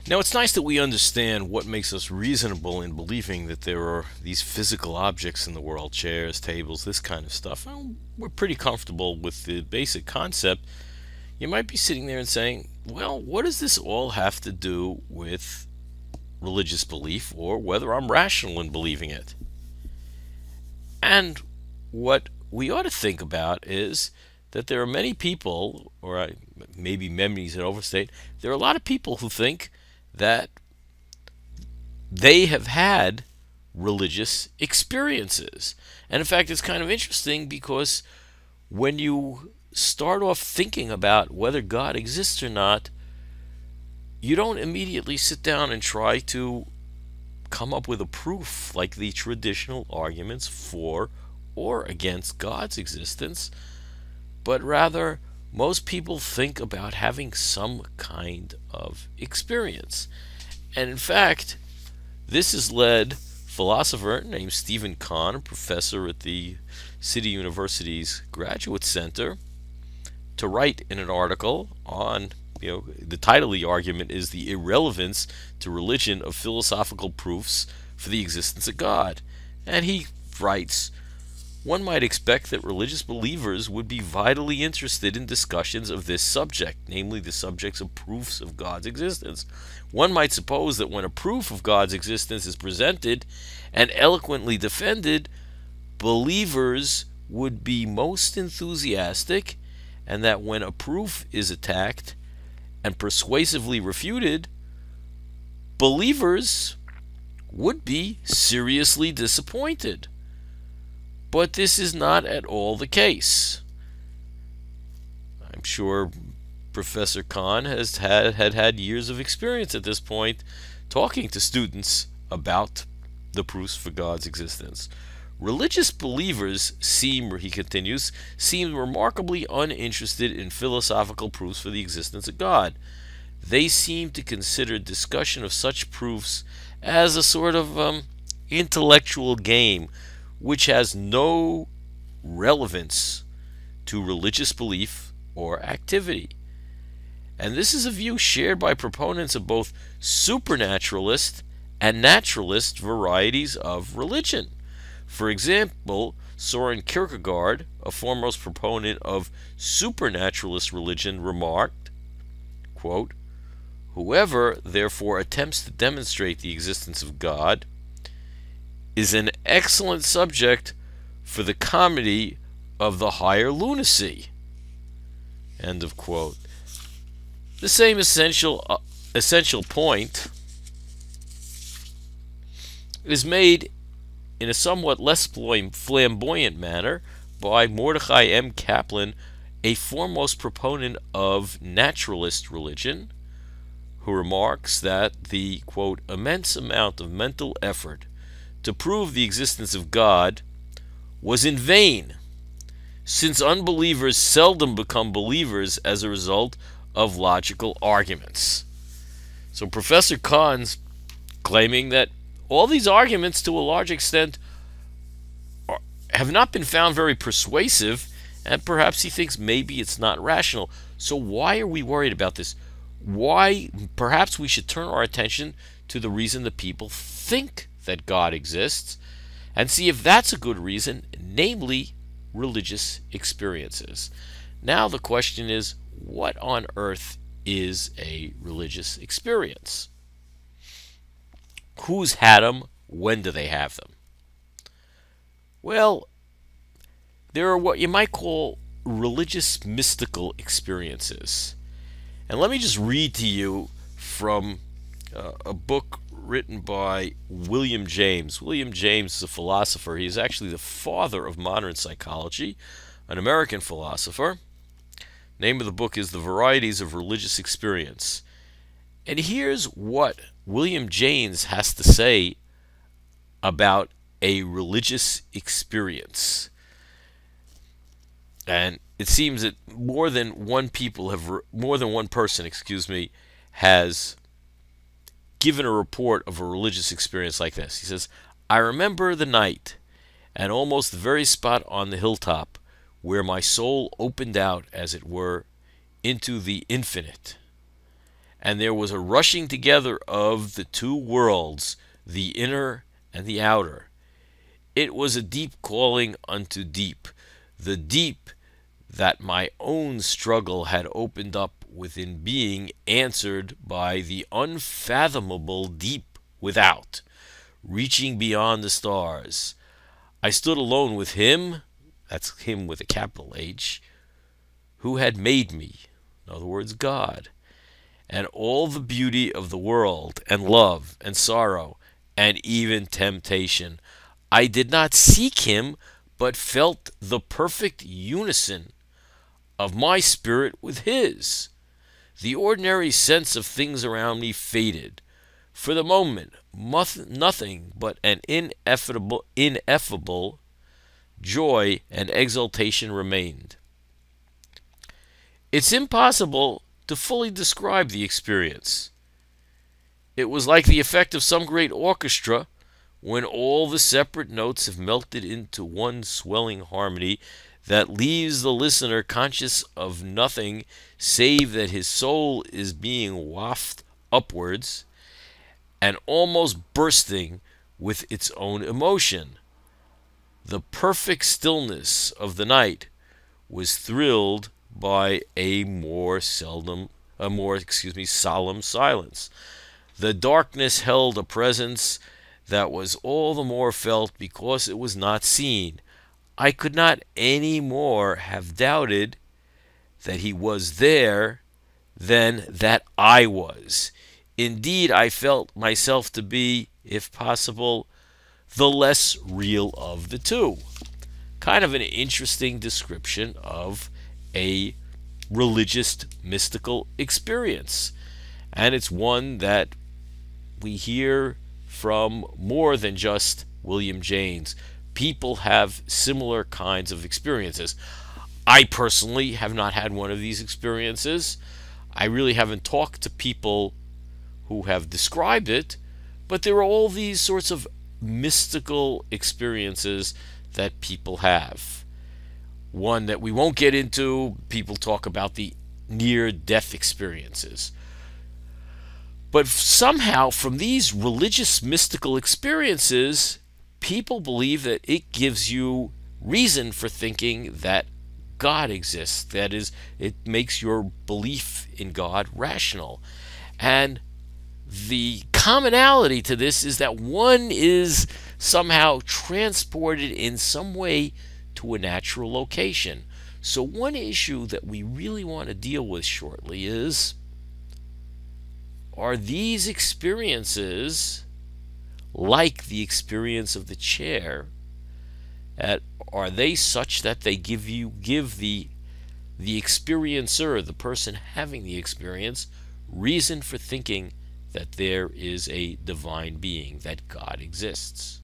Now, it's nice that we understand what makes us reasonable in believing that there are these physical objects in the world, chairs, tables, this kind of stuff. Well, we're pretty comfortable with the basic concept. You might be sitting there and saying, well, what does this all have to do with religious belief, or whether I'm rational in believing it? And what we ought to think about is that there are many people, or maybe memories that overstate, there are a lot of people who think that they have had religious experiences. And in fact, it's kind of interesting because when you start off thinking about whether God exists or not, you don't immediately sit down and try to come up with a proof like the traditional arguments for or against God's existence, but rather most people think about having some kind of experience. And in fact, this has led philosopher named Stephen Kahn, a professor at the City University's Graduate Center, to write in an article on, the title of the argument is "The Irrelevance to Religion of Philosophical Proofs for the Existence of God." And he writes, one might expect that religious believers would be vitally interested in discussions of this subject, namely the subjects of proofs of God's existence. One might suppose that when a proof of God's existence is presented and eloquently defended, believers would be most enthusiastic, and that when a proof is attacked and persuasively refuted, believers would be seriously disappointed. But this is not at all the case. I'm sure Professor Kahn has had years of experience at this point talking to students about the proofs for God's existence. Religious believers seem, he continues, remarkably uninterested in philosophical proofs for the existence of God. They seem to consider discussion of such proofs as a sort of intellectual game which has no relevance to religious belief or activity. And this is a view shared by proponents of both supernaturalist and naturalist varieties of religion. For example, Soren Kierkegaard, a foremost proponent of supernaturalist religion, remarked, quote, "Whoever, therefore, attempts to demonstrate the existence of God is an excellent subject for the comedy of the higher lunacy." End of quote. The same essential point is made in a somewhat less flamboyant manner by Mordecai M. Kaplan, a foremost proponent of naturalist religion, who remarks that the, quote, "immense amount of mental effort to prove the existence of God was in vain, since unbelievers seldom become believers as a result of logical arguments." So Professor Kahn's claiming that all these arguments, to a large extent, have not been found very persuasive, and perhaps he thinks maybe it's not rational. So why are we worried about this? Why perhaps we should turn our attention to the reason that people think that God exists and see if that's a good reason, namely religious experiences. Now the question is, what on earth is a religious experience? Who's had them? When do they have them? Well, there are what you might call religious mystical experiences. And let me just read to you from a book written by William James. William James is a philosopher. He is actually the father of modern psychology, an American philosopher. Name of the book is The Varieties of Religious Experience. And here's what William James has to say about a religious experience. And it seems that more than one person, has given a report of a religious experience like this. He says, "I remember the night, and almost the very spot on the hilltop where my soul opened out, as it were, into the infinite, and there was a rushing together of the two worlds, the inner and the outer. It was a deep calling unto deep, the deep that my own struggle had opened up within being, answered by the unfathomable deep without, reaching beyond the stars. I stood alone with him, that's him with a capital H, who had made me, in other words, God, and all the beauty of the world, and love, and sorrow, and even temptation. I did not seek him, but felt the perfect unison of my spirit with his. The ordinary sense of things around me faded. For the moment, nothing but an ineffable joy and exultation remained. It's impossible to fully describe the experience. It was like the effect of some great orchestra when all the separate notes have melted into one swelling harmony that leaves the listener conscious of nothing save that his soul is being wafted upwards and almost bursting with its own emotion. The perfect stillness of the night was thrilled by a more solemn silence. The darkness held a presence that was all the more felt because it was not seen. I could not any more have doubted that he was there than that I was. Indeed, I felt myself to be, if possible, the less real of the two. Kind of an interesting description of a religious mystical experience. And it's one that we hear from more than just William James. People have similar kinds of experiences. I personally have not had one of these experiences. I really haven't talked to people who have described it, but there are all these sorts of mystical experiences that people have. One that we won't get into, people talk about the near-death experiences. But somehow, from these religious mystical experiences, people believe that it gives you reason for thinking that God exists. That is, it makes your belief in God rational. And the commonality to this is that one is somehow transported in some way to a natural location. So one issue that we really want to deal with shortly is, are these experiences like the experience of the chair? Are they such that they give the experiencer, the person having the experience, reason for thinking that there is a divine being, that God exists?